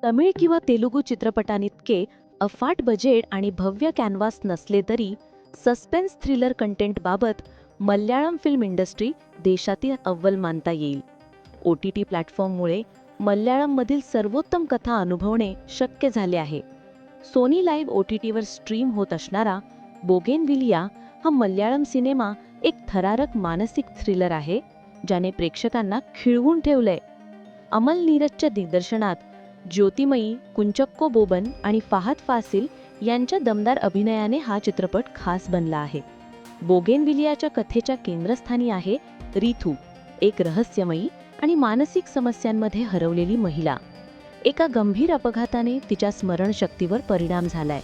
तमिळ किंवा तेलुगू चित्रपटांइतके अफाट बजेट आणि भव्य कॅनव्हास नसले तरी सस्पेन्स थ्रिलर कंटेंटबाबत मल्याळम फिल्म इंडस्ट्री देशातील अव्वल मानता येईल. OTT प्लॅटफॉर्ममुळे मल्याळममधील सर्वोत्तम कथा अनुभवणे शक्य झाले आहे. सोनी लाईव्ह OTTवर स्ट्रीम होत असणारा बोगेनविलिया हा मल्याळम सिनेमा एक थरारक मानसिक थ्रिलर आहे, ज्याने प्रेक्षकांना खिळवून ठेवलंय. अमल नीरजच्या दिग्दर्शनात ज्योतिमयी, कुंचक्को बोबन आणि फाहद फासिल यांच्या दमदार अभिनयाने हा चित्रपट खास बनला आहे. बोगेनविलियाच्या कथेच्या केंद्रस्थानी आहे रिथू, एक रहस्यमयी आणि मानसिक समस्यांमध्ये हरवलेली महिला. एका गंभीर अपघाताने तिच्या स्मरणशक्तीवर परिणाम झालाय,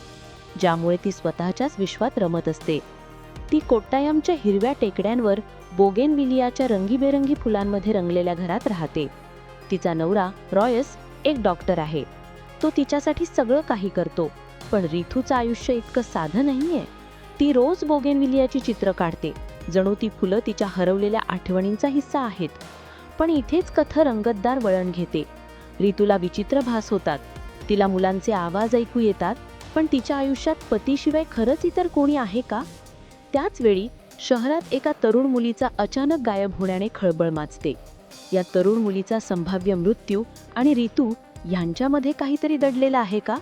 ज्यामुळे ती स्वतःच्याच विश्वात रमत असते. ती कोट्टायमच्या हिरव्या टेकड्यांवर बोगेनविलियाच्या रंगीबेरंगी फुलांमध्ये रंगलेल्या घरात राहते. तिचा नवरा रॉयस एक डॉक्टर आहे. तो तिच्यासाठी सगळं काही करतो, पण रिथूचं आयुष्य इतकं साधं नाहीये. ती रोज बोगेनविलियाची चित्र काढते, जणू ती फुलं तिच्या हरवलेल्या आठवणींचा हिस्सा आहेत. पण इथेच कथा रंगतदार वळण घेते. रितूला विचित्र भास होतात. तिला मुलांचे आवाज ऐकू येतात, पण तिच्या आयुष्यात पतीशिवाय खरंच इतर कोणी आहे का? त्याच वेळी शहरात एका तरुण मुलीचा अचानक गायब होण्याने खळबळ माजते. या तरुण मुलीचा संभाव्य मृत्यू आणि रितू यांच्यामध्ये काहीतरी दडलेलं आहे का?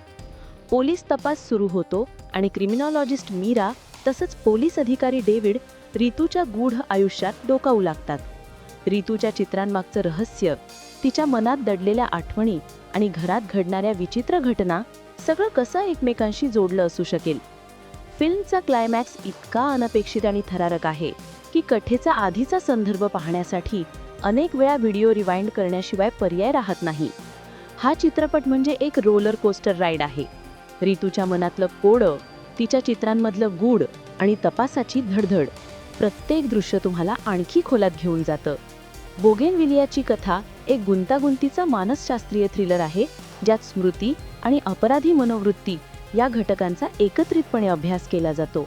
पोलीस तपास सुरू होतो आणि क्रिमिनॉलॉजिस्ट मीरा तसंच पोलीस अधिकारी डेव्हिड रितूच्या गूढ आयुष्यात डोकावू लागतात. रितूच्या चित्रांमागचं रहस्य, तिच्या मनात दडलेल्या आठवणी आणि घरात घडणाऱ्या विचित्र घटना सगळं कसं एकमेकांशी जोडलं असू शकेल? फिल्मचा क्लायमॅक्स इतका अनपेक्षित आणि थरारक आहे की कथेचा आधीचा संदर्भ पाहण्यासाठी अनेक वेळा व्हिडिओ रिवाइंड करण्याशिवाय पर्याय राहत नाही. हा चित्रपट म्हणजे एक रोलर कोस्टर राईड आहे. रितूच्या मनातलं कोडं, तिच्या चित्रांमधलं गूढ आणि तपासाची धडधड, प्रत्येक दृश्य तुम्हाला आणखी खोलात घेऊन जातं. बोगेनविलियाची कथा एक गुंतागुंतीचा मानसशास्त्रीय थ्रिलर आहे, ज्यात स्मृती आणि अपराधी मनोवृत्ती या घटकांचा एकत्रितपणे अभ्यास केला जातो.